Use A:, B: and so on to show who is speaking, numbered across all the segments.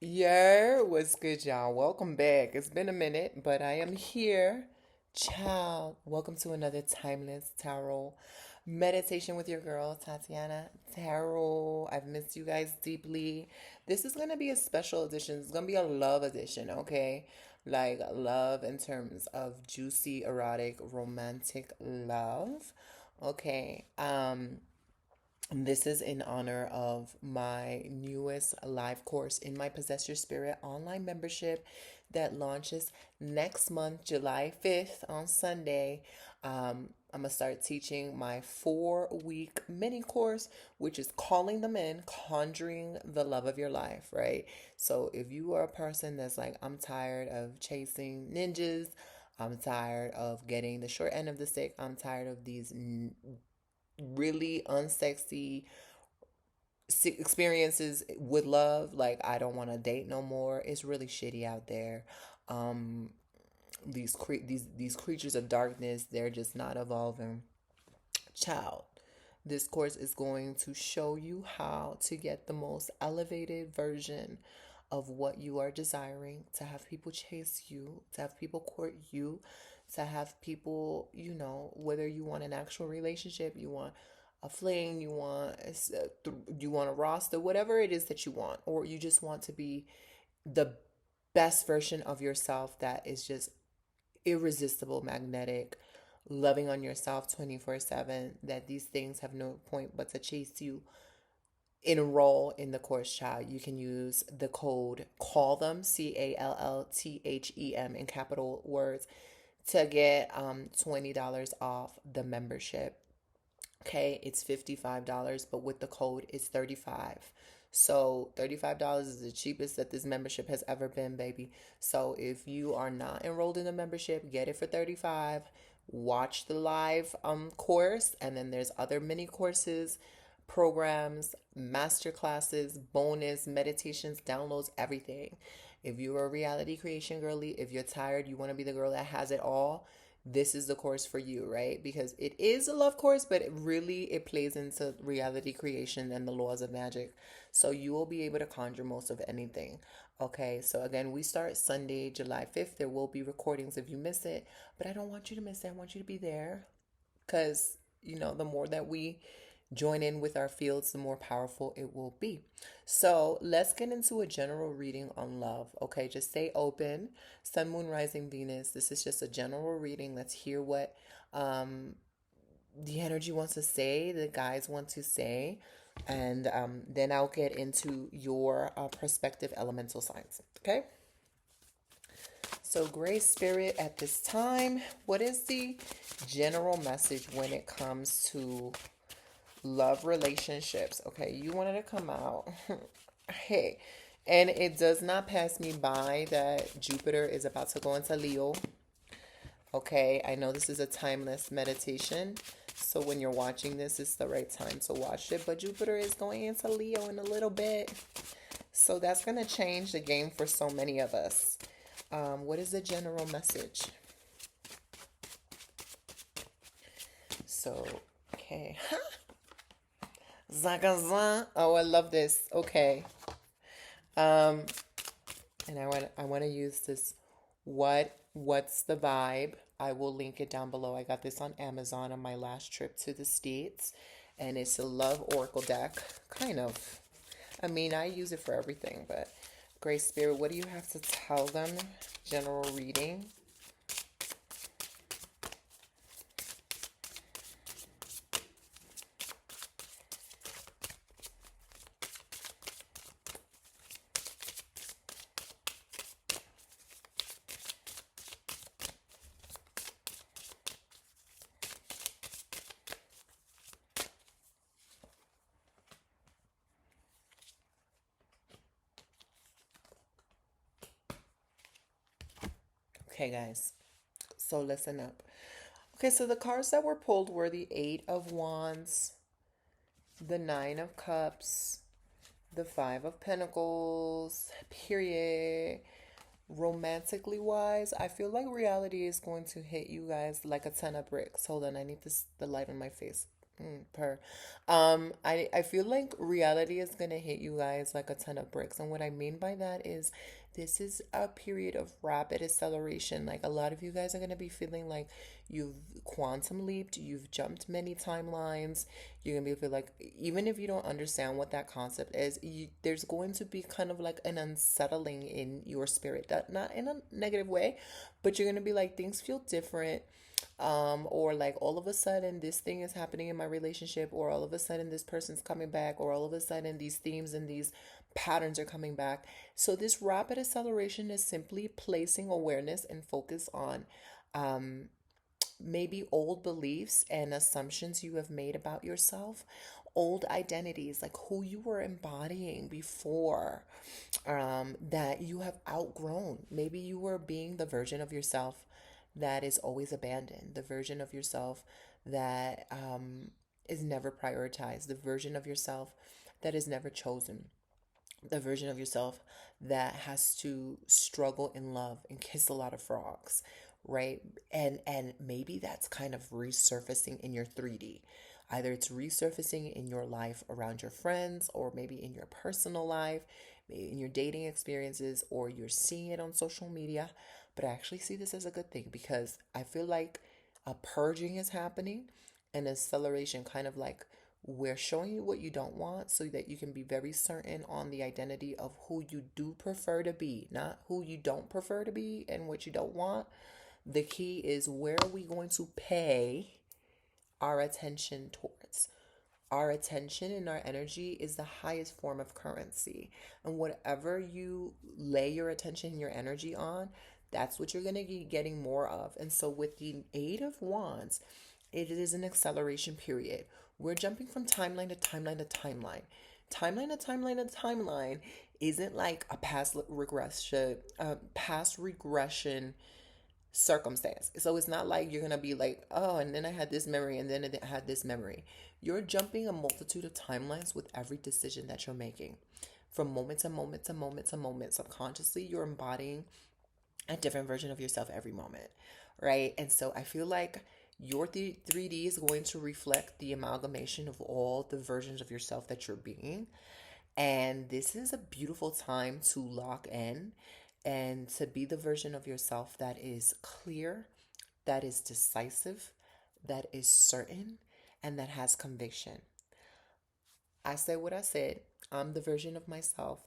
A: Yeah, what's good, y'all? Welcome back. It's been a minute, but I am here. Ciao. Welcome to another Timeless Tarot meditation with your girl, Tatiana Tarot. I've missed you guys deeply. This is going to be a special edition. It's going to be a love edition, okay? Like love in terms of juicy, erotic, romantic love. Okay. This is in honor of my newest live course in my Possess Your Spirit online membership that launches next month, July 5th on Sunday. I'm going to start teaching my 4-week mini course, which is calling them in, conjuring the love of your life, right? So if you are a person that's like, I'm tired of chasing ninjas, I'm tired of getting the short end of the stick, I'm tired of these really unsexy experiences with love, like I don't want to date no more. It's really shitty out there. um these creatures of darkness, they're just not evolving. Child, this course is going to show you how to get the most elevated version of what you are desiring, to have people chase you, to have people court you, to have people, whether you want an actual relationship, you want a fling, you want a roster, whatever it is that you want, or you just want to be the best version of yourself that is just irresistible, magnetic, loving on yourself 24/7, that these things have no point but to chase you. Enroll in the course, child. You can use the code call them, CALLTHEM, in capital words, to get $20 off the membership. Okay, it's $55, but with the code it's 35. So $35 is the cheapest that this membership has ever been, baby. So if you are not enrolled in the membership, get it for 35. Watch the live course, and then there's other mini courses, programs, master classes, bonus meditations, downloads, everything. If you're a reality creation girly, if you're tired, you want to be the girl that has it all, this is the course for you, right? Because it is a love course, but it plays into reality creation and the laws of magic. So you will be able to conjure most of anything. Okay, so again, we start Sunday, July 5th. There will be recordings if you miss it, but I don't want you to miss it. I want you to be there because, the more that we join in with our fields, the more powerful it will be. So let's get into a general reading on love. Okay, just stay open. Sun, Moon, Rising, Venus. This is just a general reading. Let's hear what the energy wants to say, the guys want to say, and then I'll get into your prospective elemental signs. Okay. So, Grace Spirit, at this time, what is the general message when it comes to love relationships? Okay, you wanted to come out. Hey, and it does not pass me by that Jupiter is about to go into Leo. Okay, I know this is a timeless meditation, so when you're watching this, it's the right time to watch it. But Jupiter is going into Leo in a little bit, so that's going to change the game for so many of us. What is the general message? So, okay. Zagazan. Oh, I love this. Okay. Um, and I want to use this. What's the vibe? I will link it down below. I got this on Amazon on my last trip to the States, and it's a love oracle deck, kind of. I mean, I use it for everything, but Grace Spirit, what do you have to tell them? General reading. Okay, guys. So listen up. Okay, so the cards that were pulled were the Eight of Wands, the Nine of Cups, the Five of Pentacles, period. Romantically wise, I feel like reality is going to hit you guys like a ton of bricks. Hold on, I need the light on my face. Per. I feel like reality is gonna hit you guys like a ton of bricks. And what I mean by that is this is a period of rapid acceleration. Like a lot of you guys are gonna be feeling like you've quantum leaped, you've jumped many timelines. You're gonna be feel like even if you don't understand what that concept is, there's going to be kind of like an unsettling in your spirit. That not in a negative way, but you're gonna be like things feel different, or like all of a sudden this thing is happening in my relationship, or all of a sudden this person's coming back, or all of a sudden these themes and these patterns are coming back. So this rapid acceleration is simply placing awareness and focus on um, maybe old beliefs and assumptions you have made about yourself, old identities, like who you were embodying before, that you have outgrown. Maybe you were being the version of yourself that is always abandoned, the version of yourself that is never prioritized, the version of yourself that is never chosen, the version of yourself that has to struggle in love and kiss a lot of frogs, right? And maybe that's kind of resurfacing in your 3D. Either it's resurfacing in your life around your friends, or maybe in your personal life, maybe in your dating experiences, or you're seeing it on social media. But I actually see this as a good thing because I feel like a purging is happening, an acceleration, kind of like we're showing you what you don't want so that you can be very certain on the identity of who you do prefer to be, not who you don't prefer to be and what you don't want. The key is, where are we going to pay our attention towards? Our attention and our energy is the highest form of currency. And whatever you lay your attention and your energy on, that's what you're going to be getting more of. And so, with the Eight of Wands, it is an acceleration period. We're jumping from timeline to timeline to timeline. Timeline to timeline to timeline isn't like a past regression circumstance. So it's not like you're gonna be like, oh, and then I had this memory, and then I had this memory. You're jumping a multitude of timelines with every decision that you're making. From moment to moment to moment to moment. Subconsciously, you're embodying a different version of yourself every moment, right? And so I feel like your 3D is going to reflect the amalgamation of all the versions of yourself that you're being. And this is a beautiful time to lock in and to be the version of yourself that is clear, that is decisive, that is certain, and that has conviction. I said what I said. I'm the version of myself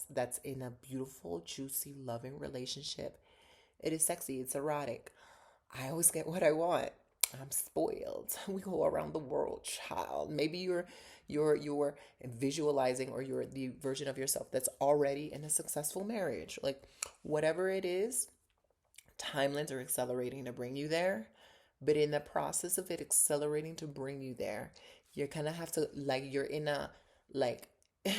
A: that's in a beautiful, juicy, loving relationship. It is sexy, it's erotic. I always get what I want. I'm spoiled. We go around the world, child. Maybe you're visualizing, or you're the version of yourself that's already in a successful marriage. Like whatever it is, timelines are accelerating to bring you there. But in the process of it accelerating to bring you there, you're gonna have to, like, you're in a, like,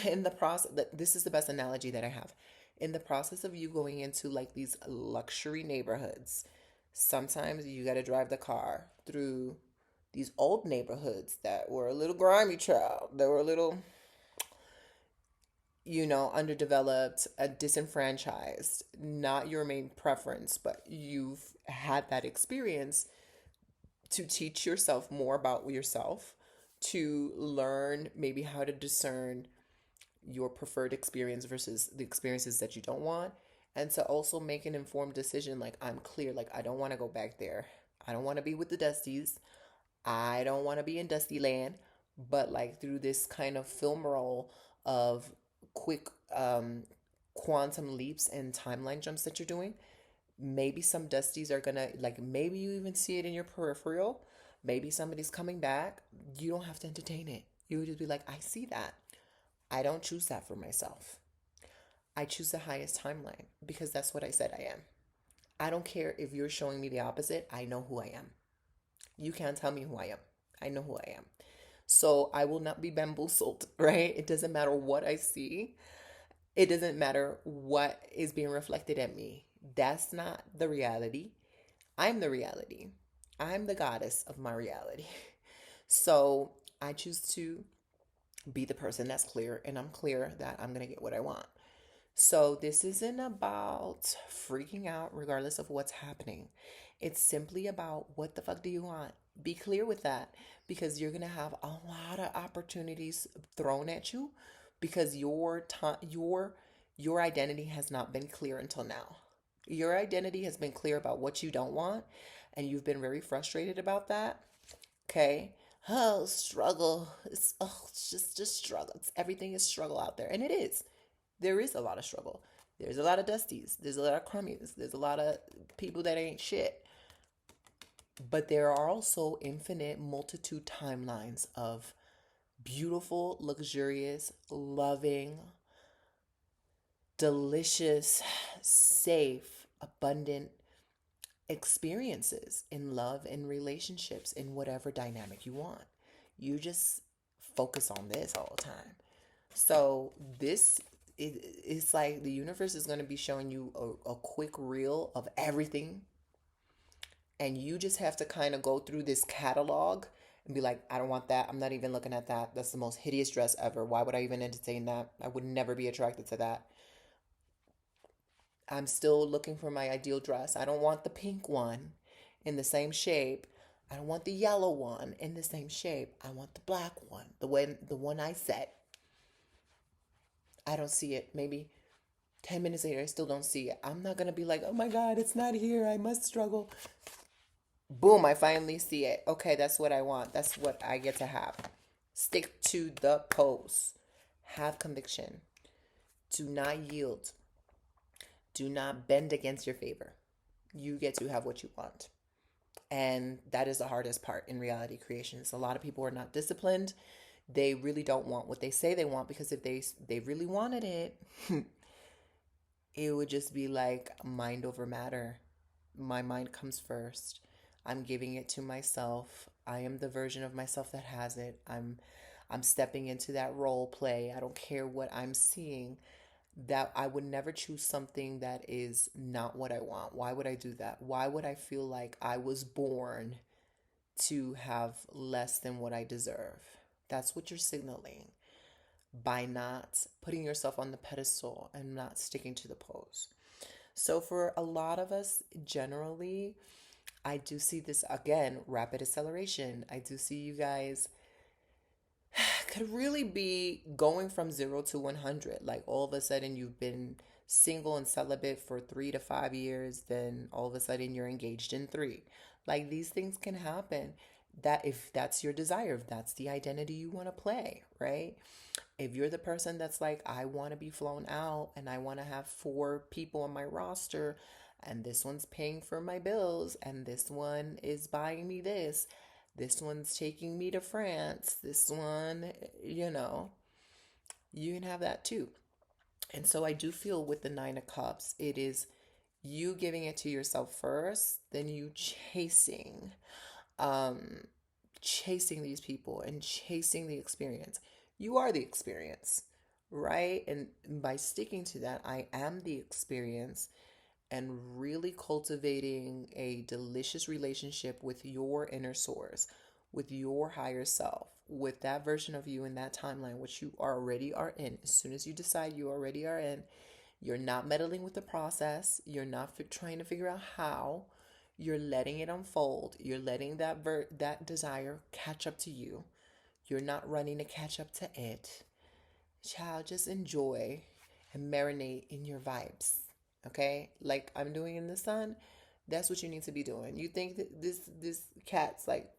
A: in the process, that this is the best analogy that I have. In the process of you going into like these luxury neighborhoods, sometimes you got to drive the car through these old neighborhoods that were a little grimy, child. They were a little, underdeveloped, disenfranchised, not your main preference, but you've had that experience to teach yourself more about yourself, to learn maybe how to discern your preferred experience versus the experiences that you don't want, and to also make an informed decision. Like, I'm clear, like, I don't want to go back there. I don't want to be with the Dusties. I don't want to be in Dusty Land. But like through this kind of film roll of quick quantum leaps and timeline jumps that you're doing, maybe some Dusties are gonna, like, maybe you even see it in your peripheral. Maybe somebody's coming back. You don't have to entertain it. You would just be like, I see that. I don't choose that for myself. I choose the highest timeline because that's what I said I am. I don't care if you're showing me the opposite. I know who I am. You can't tell me who I am. I know who I am. So I will not be bamboozled, right? It doesn't matter what I see. It doesn't matter what is being reflected at me. That's not the reality. I'm the reality. I'm the goddess of my reality. So I choose to be the person that's clear, and I'm clear that I'm going to get what I want. So this isn't about freaking out regardless of what's happening. It's simply about, what the fuck do you want? Be clear with that, because you're going to have a lot of opportunities thrown at you because your identity has not been clear until now. Your identity has been clear about what you don't want, and you've been very frustrated about that. Okay? Oh, struggle. It's just a struggle. Everything is struggle out there, and it is. There is a lot of struggle. There's a lot of dusties. There's a lot of crummies. There's a lot of people that ain't shit. But there are also infinite multitude timelines of beautiful, luxurious, loving, delicious, safe, abundant experiences in love and relationships in whatever dynamic you want. You just focus on this all the time. So it's like the universe is going to be showing you a quick reel of everything, and you just have to kind of go through this catalog and be like, I don't want that. I'm not even looking at that. That's the most hideous dress ever. Why would I even entertain that? I would never be attracted to that. I'm still looking for my ideal dress. I don't want the pink one in the same shape. I don't want the yellow one in the same shape. I want the black one, the one I set. I don't see it. Maybe 10 minutes later, I still don't see it. I'm not going to be like, oh my God, it's not here. I must struggle. Boom, I finally see it. Okay, that's what I want. That's what I get to have. Stick to the pose. Have conviction. Do not yield. Do not bend against your favor. You get to have what you want. And that is the hardest part in reality creations. A lot of people are not disciplined. They really don't want what they say they want, because if they really wanted it, it would just be like mind over matter. My mind comes first. I'm giving it to myself. I am the version of myself that has it. I'm stepping into that role play. I don't care what I'm seeing. That I would never choose something that is not what I want. Why would I do that? Why would I feel like I was born to have less than what I deserve? That's what you're signaling by not putting yourself on the pedestal and not sticking to the pose. So for a lot of us, generally, I do see this again, rapid acceleration. I do see you guys could really be going from 0 to 100. Like all of a sudden you've been single and celibate for 3 to 5 years, then all of a sudden you're engaged in three. Like these things can happen. That if that's your desire, if that's the identity you want to play, right? If you're the person that's like, I want to be flown out and I want to have 4 people on my roster, and this one's paying for my bills, and this one is buying me this one's taking me to France, this one, you can have that too. And so I do feel with the Nine of Cups, it is you giving it to yourself first, then you um, chasing these people and chasing the experience. You are the experience, right? And by sticking to that, I am the experience, and really cultivating a delicious relationship with your inner source, with your higher self, with that version of you in that timeline, which you already are in. As soon as you decide you already are in, you're not meddling with the process. You're not trying to figure out how. You're letting it unfold. You're letting that desire catch up to you. You're not running to catch up to it. Child, just enjoy and marinate in your vibes. Okay? Like I'm doing in the sun, that's what you need to be doing. You think that this cat's like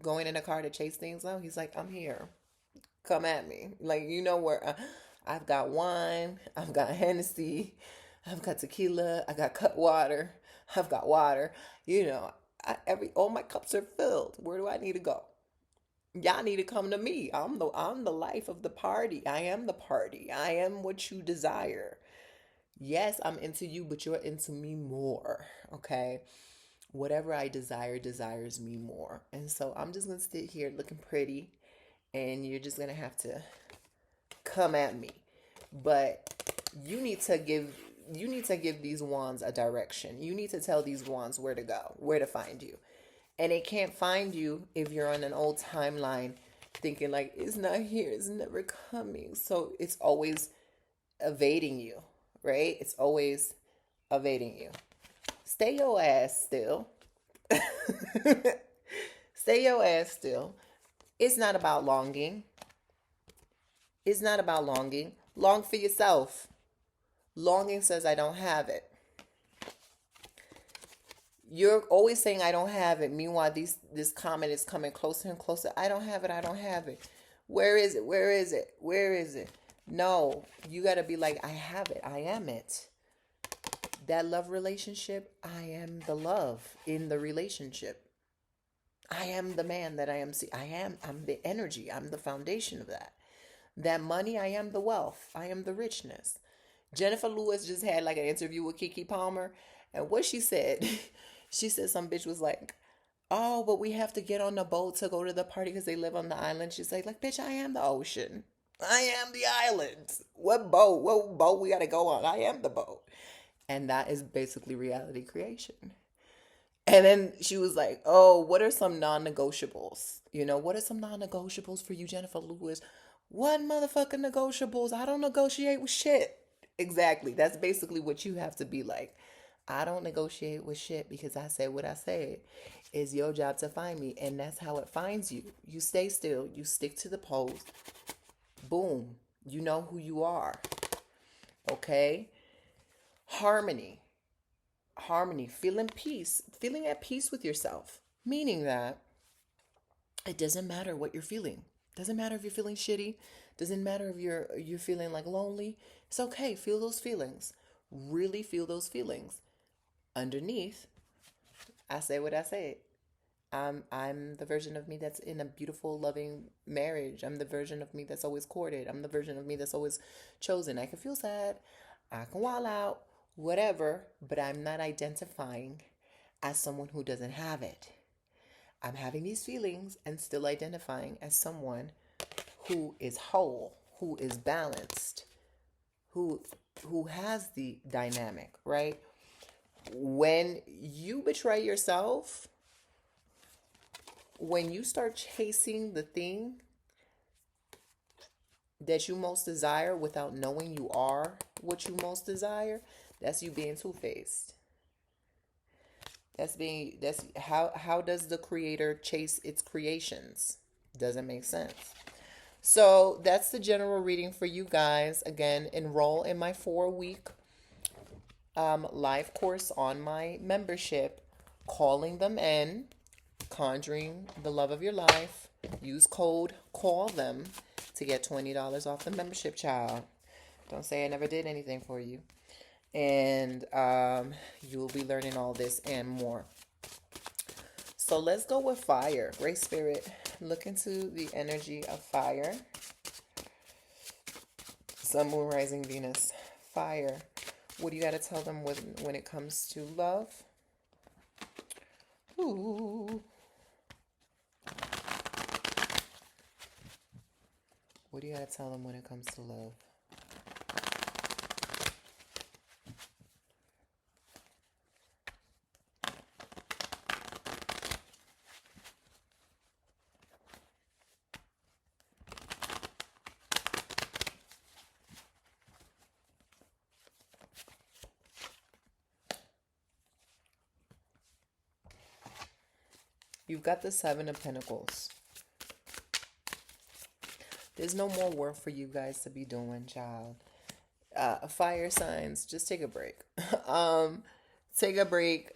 A: going in a car to chase things? No, he's like, I'm here. Come at me. Like where I've got wine, I've got Hennessy, I've got tequila, I got cut water, I've got water. All my cups are filled. Where do I need to go? Y'all need to come to me. I'm the life of the party. I am the party. I am what you desire. Yes, I'm into you, but you're into me more. Okay? Whatever I desire desires me more. And so I'm just going to sit here looking pretty, and you're just going to have to come at me. But you need to give these wands a direction. You need to tell these wands where to go, where to find you. And it can't find you if you're on an old timeline thinking like it's not here, it's never coming. So it's always evading you, right? It's always evading you. Stay your ass still. Stay your ass still. It's not about longing. It's not about longing. Long for yourself. Longing says I don't have it. You're always saying I don't have it. Meanwhile, this comment is coming closer and closer. I don't have it. I don't have it. Where is it? Where is it? Where is it? No, you got to be like, I have it. I am it. That love relationship, I am the love in the relationship. I am the man that I am. I'm the energy. I'm the foundation of that. That money, I am the wealth. I am the richness. Jennifer Lewis just had like an interview with Keke Palmer. And what she said, she said some bitch was like, oh, but we have to get on the boat to go to the party because they live on the island. She's like, bitch, I am the ocean. I am the island. What boat? What boat we got to go on? I am the boat. And that is basically reality creation. And then she was like, oh, what are some non-negotiables? What are some non-negotiables for you, Jennifer Lewis? What motherfucking negotiables? I don't negotiate with shit. Exactly. That's basically what you have to be like. I don't negotiate with shit because I said what I said. It's your job to find me. And that's how it finds you. You stay still. You stick to the pose. Boom. You know who you are. Okay? Harmony. Harmony. Feeling peace. Feeling at peace with yourself. Meaning that it doesn't matter what you're feeling. Doesn't matter if you're feeling shitty. Doesn't matter if you're feeling like lonely. It's okay. Feel those feelings. Really feel those feelings. Underneath, I say what I said. I'm the version of me that's in a beautiful, loving marriage. I'm the version of me that's always courted. I'm the version of me that's always chosen. I can feel sad. I can wall out, whatever, but I'm not identifying as someone who doesn't have it. I'm having these feelings and still identifying as someone who is whole, who is balanced, who has the dynamic, right? When you betray yourself, when you start chasing the thing that you most desire without knowing you are what you most desire, that's you being two-faced. That's how does the creator chase its creations? Doesn't make sense. So that's the general reading for you guys. Again, enroll in my 4-week live course on my membership, Calling Them In, Conjuring the Love of Your Life. Use code CALL THEM to get $20 off the membership, child. Don't say I never did anything for you. And you will be learning all this and more. So let's go with fire. Great Spirit, look into the energy of fire. Sun, Moon, Rising, Venus. Fire. What do you got to tell them when it comes to love? Ooh. What do you got to tell them when it comes to love? You've got the Seven of Pentacles. There's no more work for you guys to be doing, child. Fire signs, just take a break. Take a break.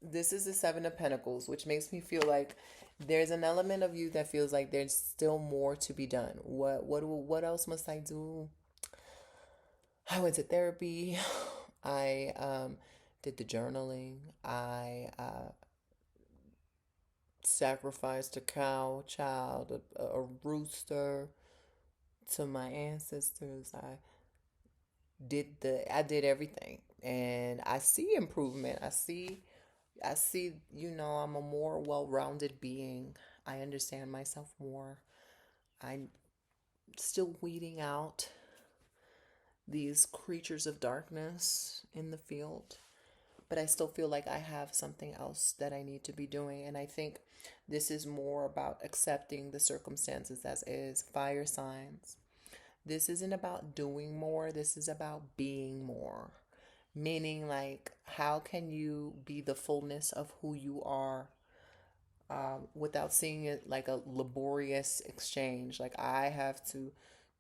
A: This is the Seven of Pentacles, which makes me feel like there's an element of you that feels like there's still more to be done. What else must I do? I went to therapy. I did the journaling. I sacrificed a cow, child, a rooster to my ancestors. I did everything, and I see improvement. I see, I'm a more well-rounded being. I understand myself more. I'm still weeding out these creatures of darkness in the field, but I still feel like I have something else that I need to be doing. And I think this is more about accepting the circumstances as is. Fire signs. This isn't about doing more. This is about being more. Meaning, like, how can you be the fullness of who you are without seeing it like a laborious exchange. Like I have to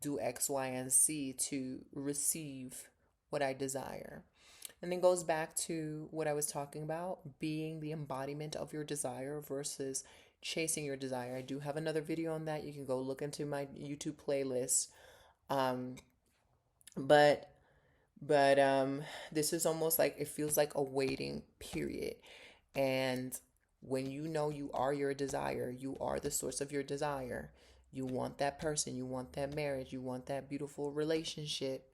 A: do X, Y, and Z to receive what I desire. And then goes back to what I was talking about, being the embodiment of your desire versus chasing your desire. I do have another video on that. You can go look into my YouTube playlist. Um, but but this is almost like it feels like a waiting period. And when you know you are your desire, you are the source of your desire. You want that person, you want that marriage, you want that beautiful relationship.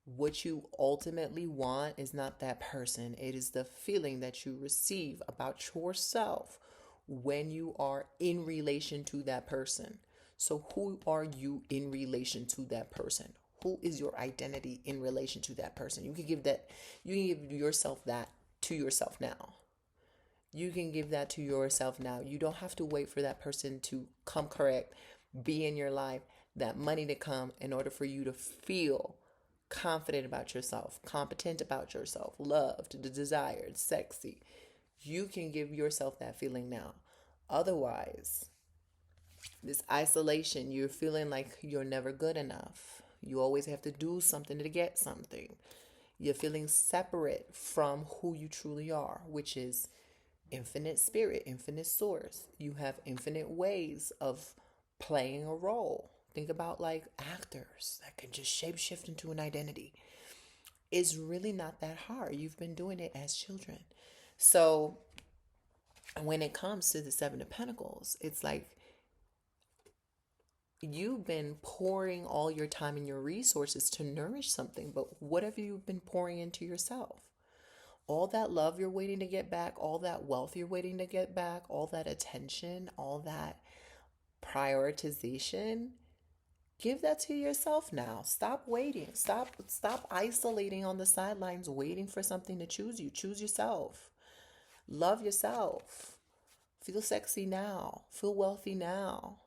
A: What you ultimately want is not that person. It is the feeling that you receive about yourself when you are in relation to that person. So, who are you in relation to that person? Who is your identity in relation to that person? You can give yourself that to yourself now. You can give that to yourself now. You don't have to wait for that person to come correct, be in your life, that money to come in order for you to feel confident about yourself, competent about yourself, loved, desired, sexy. You can give yourself that feeling now. Otherwise, this isolation, you're feeling like you're never good enough. You always have to do something to get something. You're feeling separate from who you truly are, which is infinite spirit, infinite source. You have infinite ways of playing a role. Think about like actors that can just shapeshift into an identity. It's really not that hard. You've been doing it as children. So when it comes to the Seven of Pentacles, it's like you've been pouring all your time and your resources to nourish something, but what have you been pouring into yourself? All that love you're waiting to get back, all that wealth you're waiting to get back, all that attention, all that prioritization, give that to yourself now. Stop waiting. Stop isolating on the sidelines waiting for something to choose you. Choose yourself. Love yourself. Feel sexy now. Feel wealthy now.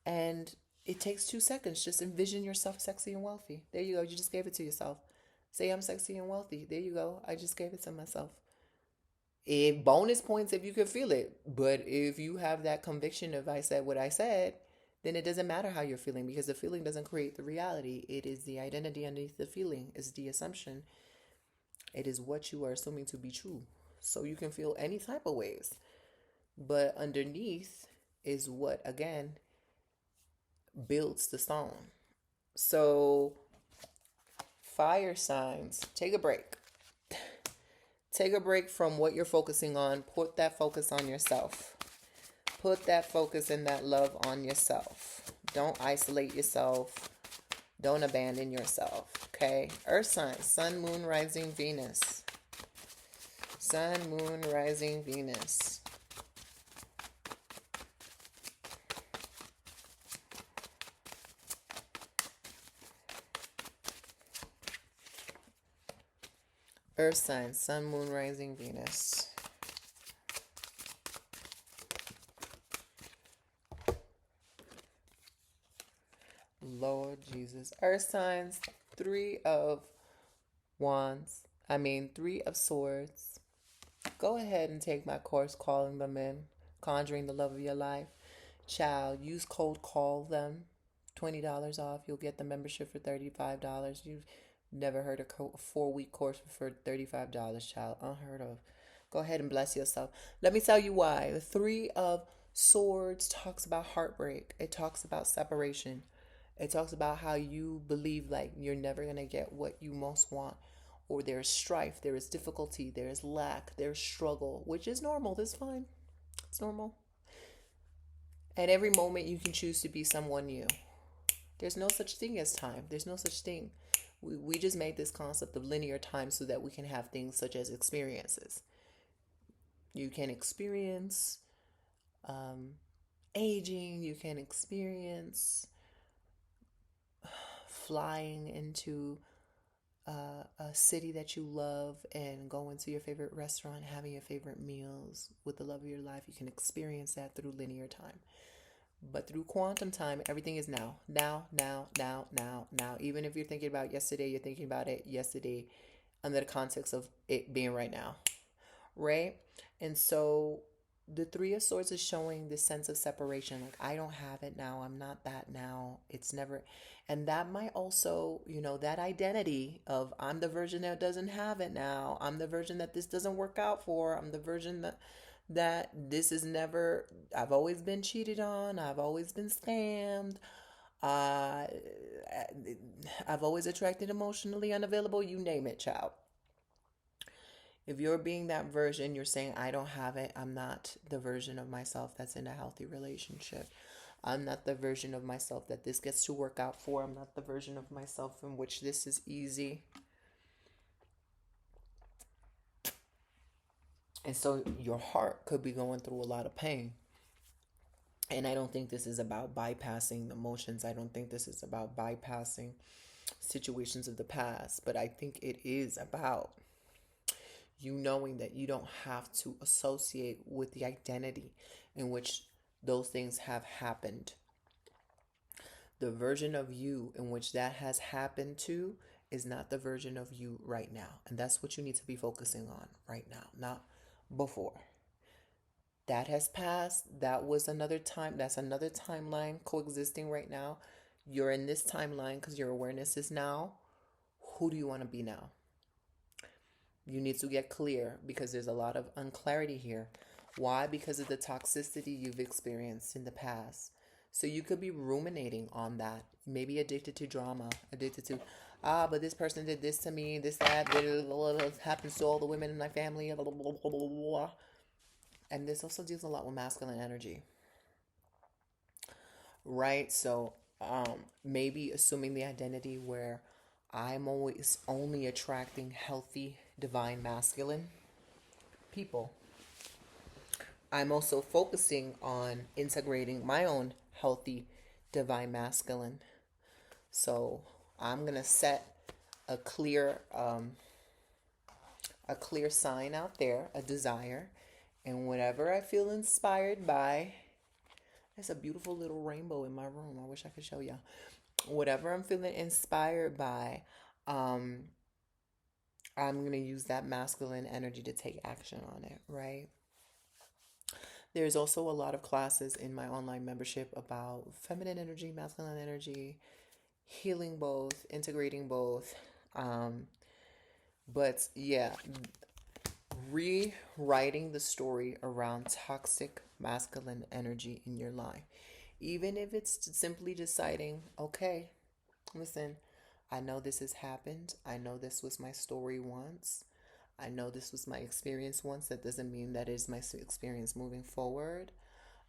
A: And it takes 2 seconds. Just envision yourself sexy and wealthy. There you go. You just gave it to yourself. Say, I'm sexy and wealthy. There you go. I just gave it to myself. If bonus points if you can feel it. But if you have that conviction of I said what I said, then it doesn't matter how you're feeling because the feeling doesn't create the reality. It is the identity underneath the feeling. It's the assumption. It is what you are assuming to be true. So you can feel any type of ways. But underneath is what, again, builds the stone. So fire signs, take a break. Take a break from what you're focusing on. Put that focus on yourself. Put that focus and that love on yourself. Don't isolate yourself. Don't abandon yourself. Okay? Earth signs, sun, moon, rising, Venus. Sun, moon, rising, Venus. Earth signs, sun, moon, rising, Venus. Lord Jesus. Earth signs, Three of Swords. Go ahead and take my course, Calling Them In, Conjuring the Love of Your Life. Child, use code CALL THEM. $20 off. You'll get the membership for $35. You've never heard a 4-week course for $35, child. Unheard of. Go ahead and bless yourself. Let me tell you why. The Three of Swords talks about heartbreak. It talks about separation. It talks about how you believe like you're never going to get what you most want. Or there's strife, there is difficulty, there is lack, there's struggle, which is normal. That's fine. It's normal. At every moment, you can choose to be someone new. There's no such thing as time. There's no such thing. We just made this concept of linear time so that we can have things such as experiences. You can experience aging. You can experience flying into a city that you love and going to your favorite restaurant, having your favorite meals with the love of your life. You can experience that through linear time. But through quantum time, everything is now. Now, now, now, now, now. Even if you're thinking about yesterday, you're thinking about it yesterday under the context of it being right now. Right? And so The Three of Swords is showing this sense of separation. Like, I don't have it now. I'm not that now. It's never. And that might also, that identity of I'm the version that doesn't have it now. I'm the version that this doesn't work out for. I'm the version that this is never, I've always been cheated on. I've always been scammed. Uh, I've always attracted emotionally unavailable. You name it, child. If you're being that version, you're saying, I don't have it. I'm not the version of myself that's in a healthy relationship. I'm not the version of myself that this gets to work out for. I'm not the version of myself in which this is easy. And so your heart could be going through a lot of pain. And I don't think this is about bypassing emotions. I don't think this is about bypassing situations of the past. But I think it is about you knowing that you don't have to associate with the identity in which those things have happened. The version of you in which that has happened to is not the version of you right now. And that's what you need to be focusing on right now, not before. That has passed. That was another time. That's another timeline coexisting right now. You're in this timeline because your awareness is now. Who do you want to be now? You need to get clear because there's a lot of unclarity here. Why? Because of the toxicity you've experienced in the past. So you could be ruminating on that. Maybe addicted to drama, addicted to, but this person did this to me, this, that, happens to all the women in my family, blah, blah, blah, blah, blah. And this also deals a lot with masculine energy, right? So maybe assuming the identity where I'm always only attracting healthy, divine masculine people. I'm also focusing on integrating my own healthy, divine masculine. So I'm gonna set a clear sign out there, a desire, and whatever I feel inspired by. There's a beautiful little rainbow in my room. I wish I could show y'all. Whatever I'm feeling inspired by, I'm going to use that masculine energy to take action on it, right? There's also a lot of classes in my online membership about feminine energy, masculine energy, healing both, integrating both. But yeah, rewriting the story around toxic masculine energy in your life. Even if it's simply deciding, okay, listen, I know this has happened. I know this was my story once. I know this was my experience once. That doesn't mean that is my experience moving forward.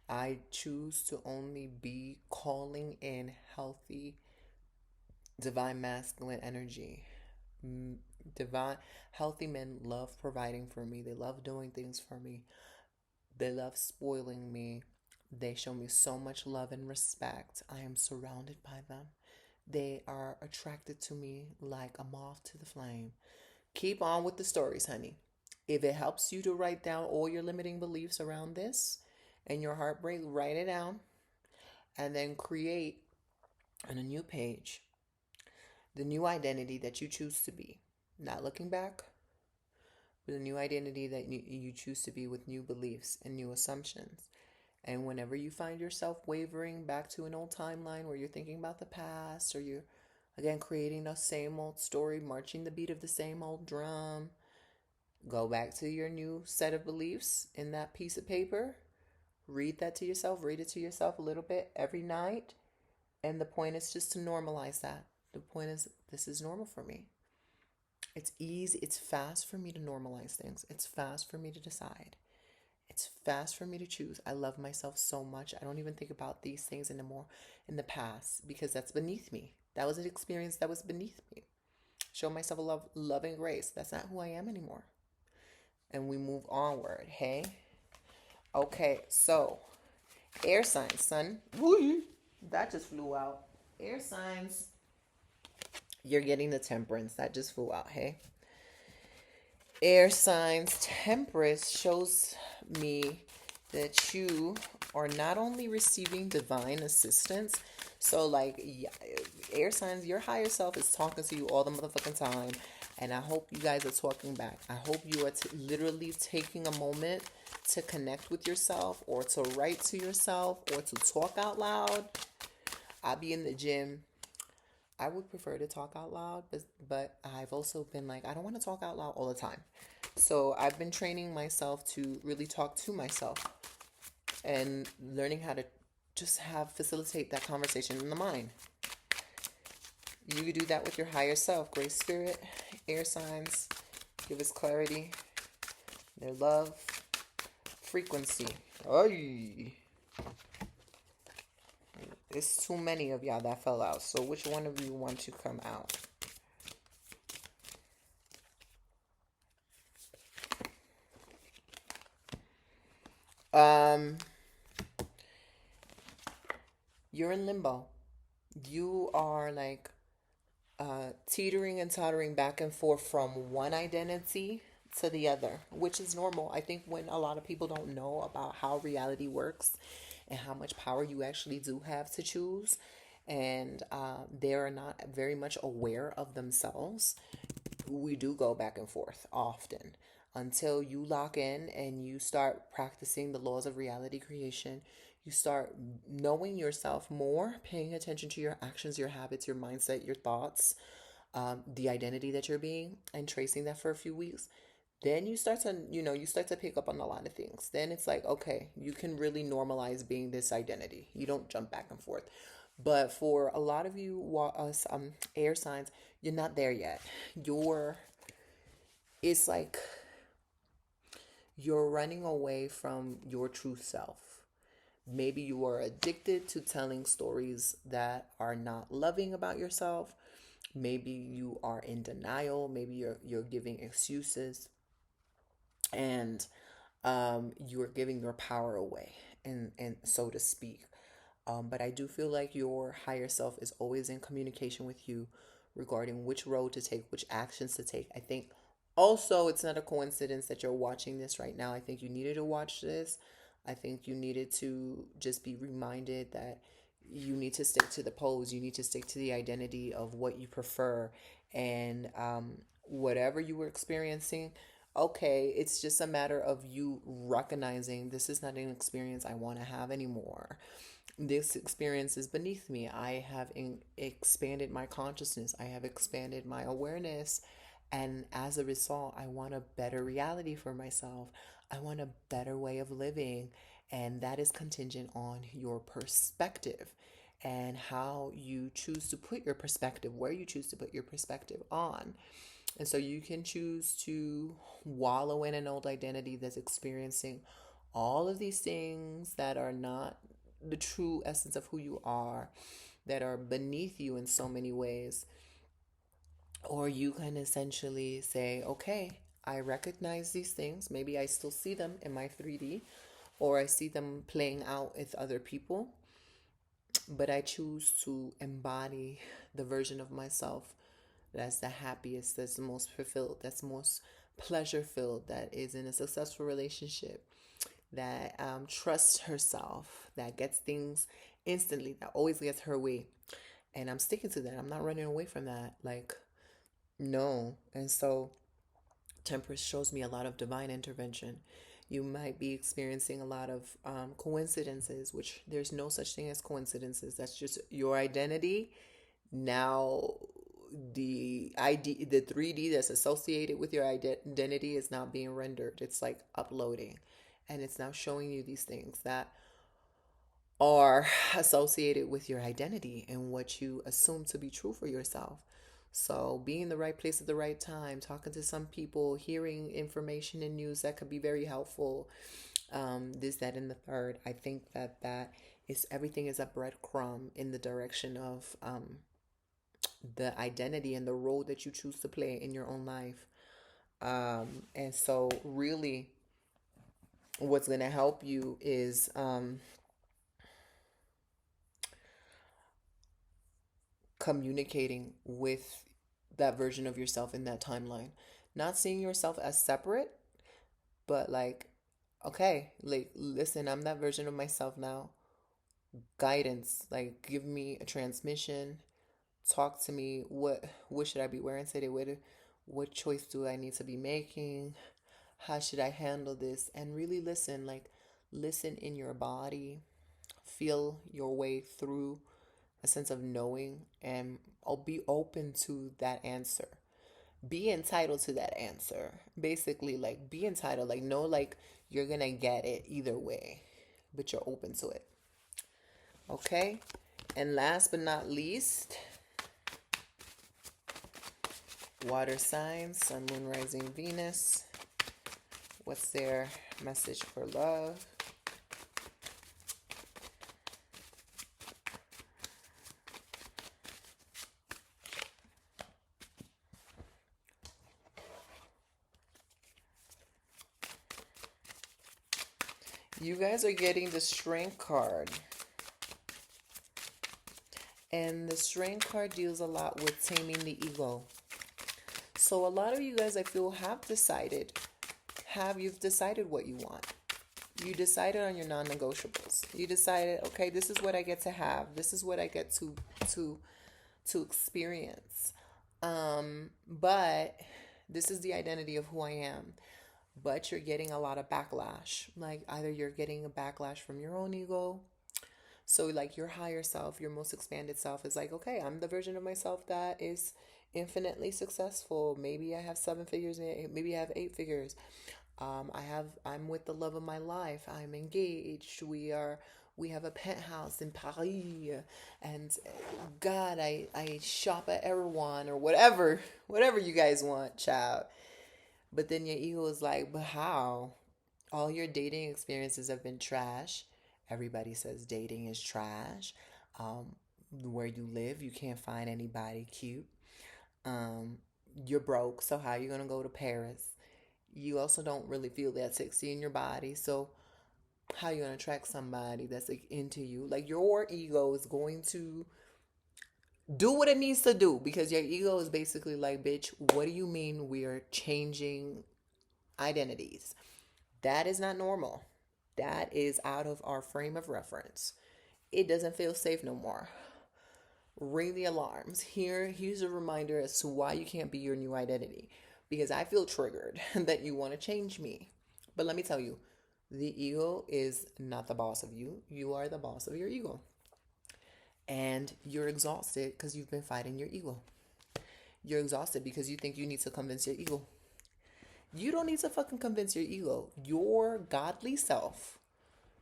A: I choose to only be calling in healthy, divine masculine energy. Divine, healthy men love providing for me. They love doing things for me. They love spoiling me. They show me so much love and respect. I am surrounded by them. They are attracted to me like a moth to the flame. Keep on with the stories, honey. If it helps you to write down all your limiting beliefs around this and your heartbreak, write it down and then create on a new page the new identity that you choose to be. Not looking back, but a new identity that you choose to be with new beliefs and new assumptions. And whenever you find yourself wavering back to an old timeline where you're thinking about the past or you're, again, creating the same old story, marching the beat of the same old drum, go back to your new set of beliefs in that piece of paper. Read that to yourself. Read it to yourself a little bit every night. And the point is just to normalize that. The point is, this is normal for me. It's easy. It's fast for me to normalize things. It's fast for me to decide. It's fast for me to choose. I love myself so much. I don't even think about these things anymore in the past because that's beneath me. That was an experience that was beneath me. Show myself a love and grace. That's not who I am anymore. And we move onward. Hey? Okay, so air signs, son. Woo! That just flew out. Air signs. You're getting the temperance. That just flew out. Hey? Air signs, temperance shows me that you are not only receiving divine assistance, so like air signs, your higher self is talking to you all the motherfucking time, and I hope you guys are talking back. I hope you are literally taking a moment to connect with yourself or to write to yourself or to talk out loud. I'll be in the gym. I would prefer to talk out loud, but I've also been like, I don't want to talk out loud all the time. So I've been training myself to really talk to myself and learning how to just have facilitate that conversation in the mind. You could do that with your higher self, Great Spirit, air signs, give us clarity, their love, frequency. Oy. It's too many of y'all that fell out. So which one of you want to come out? Um, you're in limbo. You are like teetering and tottering back and forth from one identity to the other, which is normal. I think when a lot of people don't know about how reality works and how much power you actually do have to choose, and they are not very much aware of themselves, we do go back and forth often until you lock in and you start practicing the laws of reality creation. You start knowing yourself more, paying attention to your actions, your habits, your mindset, your thoughts, the identity that you're being, and tracing that for a few weeks. Then you start to pick up on a lot of things. Then it's like, okay, you can really normalize being this identity. You don't jump back and forth. But for a lot of you, us air signs, you're not there yet. It's like you're running away from your true self. Maybe you are addicted to telling stories that are not loving about yourself. Maybe you are in denial. Maybe you're giving excuses, and you're giving your power away, and so to speak. But I do feel like your higher self is always in communication with you regarding which road to take, which actions to take. I think also it's not a coincidence that you're watching this right now. I think you needed to watch this. I think you needed to just be reminded that you need to stick to the pose. You need to stick to the identity of what you prefer. And whatever you were experiencing, okay, it's just a matter of you recognizing this is not an experience I want to have anymore. This experience is beneath me. I have expanded my consciousness. I have expanded my awareness. And as a result, I want a better reality for myself. I want a better way of living. And that is contingent on your perspective and how you choose to put your perspective, where you choose to put your perspective on. And so you can choose to wallow in an old identity that's experiencing all of these things that are not the true essence of who you are, that are beneath you in so many ways. Or you can essentially say, okay, I recognize these things. Maybe I still see them in my 3D, or I see them playing out with other people, but I choose to embody the version of myself that's the happiest, that's the most fulfilled, that's most pleasure filled, that is in a successful relationship, that trusts herself, that gets things instantly, that always gets her way. And I'm sticking to that. I'm not running away from that. Like, no. And so, Temperance shows me a lot of divine intervention. You might be experiencing a lot of coincidences, which there's no such thing as coincidences. That's just your identity. Now, the 3D that's associated with your identity is now being rendered. It's like uploading, and it's now showing you these things that are associated with your identity and what you assume to be true for yourself. So, being in the right place at the right time, talking to some people, hearing information and news that could be very helpful, this, that, and the third. I think that is everything is a breadcrumb in the direction of the identity and the role that you choose to play in your own life. And so, really, what's going to help you is communicating with that version of yourself in that timeline. Not seeing yourself as separate, but like, okay, like, listen, I'm that version of myself now. Guidance, like, give me a transmission. Talk to me. What should I be wearing today? What choice do I need to be making? How should I handle this? And really listen, like listen in your body, feel your way through a sense of knowing, and I'll be open to that answer. Be entitled to that answer. Basically, like be entitled, like know like you're gonna get it either way, but you're open to it. Okay? And last but not least, water signs, sun, moon, rising, Venus. What's their message for love? You guys are getting the Strength card. And the Strength card deals a lot with taming the ego. So a lot of you guys, I feel, you've decided what you want. You decided on your non-negotiables. You decided, okay, this is what I get to have. This is what I get to to experience. But this is the identity of who I am. But you're getting a lot of backlash. Like either you're getting a backlash from your own ego. So like your higher self, your most expanded self is like, okay, I'm the version of myself that is infinitely successful. Maybe I have 7 figures, maybe I have 8 figures. I'm with the love of my life. I'm engaged. We have a penthouse in Paris, and God, I shop at Erewhon or whatever you guys want, child. But then your ego is like, but how? All your dating experiences have been trash. Everybody says dating is trash. Where you live, you can't find anybody cute. Um, you're broke, so how are you gonna go to Paris? You also don't really feel that sexy in your body, so how are you gonna attract somebody that's like into you? Like your ego is going to do what it needs to do because your ego is basically like, bitch, what do you mean we are changing identities? That is not normal. That is out of our frame of reference. It doesn't feel safe no more. Ring the alarms. Here's a reminder as to why you can't be your new identity. Because I feel triggered that you want to change me. But let me tell you, the ego is not the boss of you. You are the boss of your ego. And you're exhausted because you've been fighting your ego. You're exhausted because you think you need to convince your ego. You don't need to fucking convince your ego. Your godly self,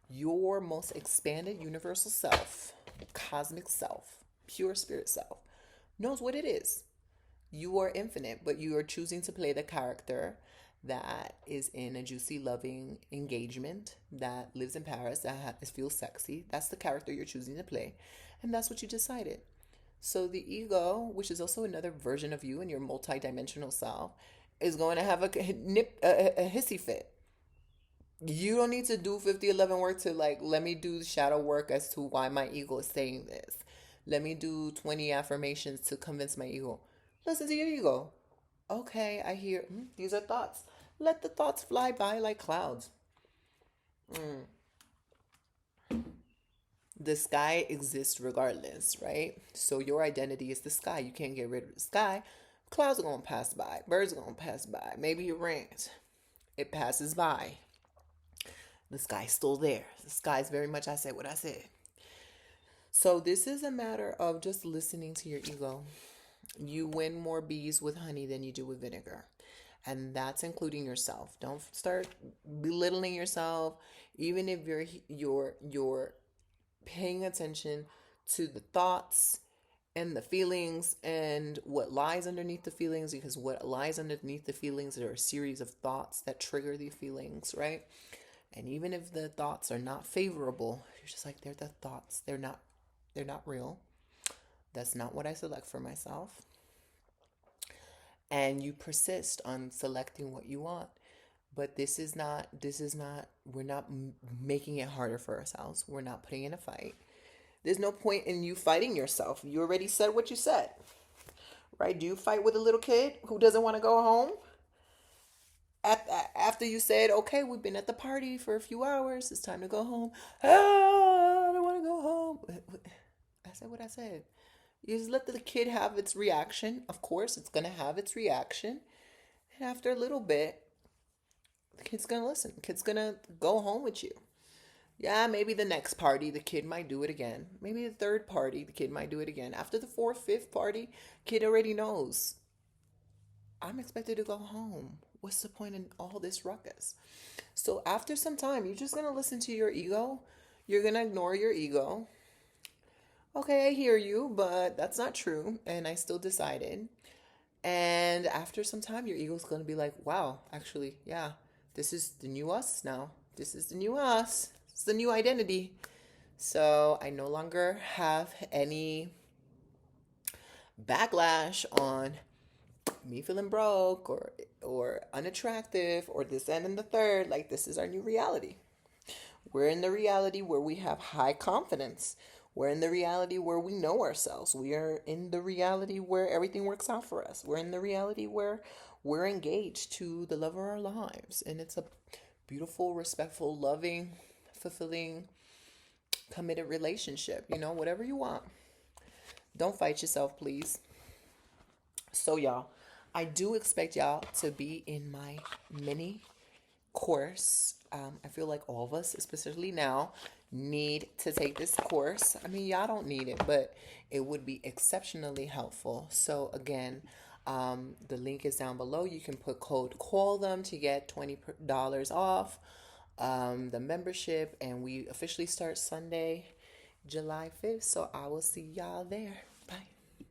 A: your most expanded universal self, cosmic self, pure spirit self, knows what it is. You are infinite, but you are choosing to play the character that is in a juicy, loving engagement that lives in Paris, that feels sexy. That's the character you're choosing to play. And that's what you decided. So the ego, which is also another version of you and your multidimensional self, is going to have a hissy fit. You don't need to do 5011 work to like, let me do the shadow work as to why my ego is saying this. Let me do 20 affirmations to convince my ego. Listen to your ego. Okay, I hear, these are thoughts. Let the thoughts fly by like clouds. Mm. The sky exists regardless, right? So your identity is the sky. You can't get rid of the sky. Clouds are going to pass by. Birds are going to pass by. Maybe it rains. It passes by. The sky's still there. The sky's very much, I said what I said. So this is a matter of just listening to your ego. You win more bees with honey than you do with vinegar. And that's including yourself. Don't start belittling yourself. Even if you're paying attention to the thoughts and the feelings and what lies underneath the feelings, because what lies underneath the feelings are a series of thoughts that trigger the feelings, right? And even if the thoughts are not favorable, you're just like, they're the thoughts. They're not real. That's not what I select for myself. And you persist on selecting what you want. But we're not making it harder for ourselves. We're not putting in a fight. There's no point in you fighting yourself. You already said what you said, right? Do you fight with a little kid who doesn't want to go home? After you said, okay, we've been at the party for a few hours, it's time to go home. I don't want to go home. I said what I said. You just let the kid have its reaction. Of course, it's going to have its reaction. And after a little bit, The kid's gonna listen. The kid's gonna go home with you. Yeah, maybe the next party, the kid might do it again. Maybe the third party, the kid might do it again. After the fourth, fifth party, kid already knows I'm expected to go home. What's the point in all this ruckus? So after some time, you're just gonna listen to your ego. You're gonna ignore your ego. Okay, I hear you, but that's not true. And I still decided. And after some time, your ego's gonna be like, wow, actually, yeah, this is the new us now. This is the new us. It's the new identity. So I no longer have any backlash on me feeling broke or unattractive or this and the third. Like, this is our new reality. We're in the reality where we have high confidence. We're in the reality where we know ourselves. We are in the reality where everything works out for us. We're in the reality where we're engaged to the love of our lives. And it's a beautiful, respectful, loving, fulfilling, committed relationship. Whatever you want. Don't fight yourself, please. So, y'all, I do expect y'all to be in my mini course. I feel like all of us, especially now, need to take this course. I mean, y'all don't need it, but it would be exceptionally helpful. So again, the link is down below. You can put code call them to get $20 off the membership, and we officially start Sunday, July 5th. So I will see y'all there.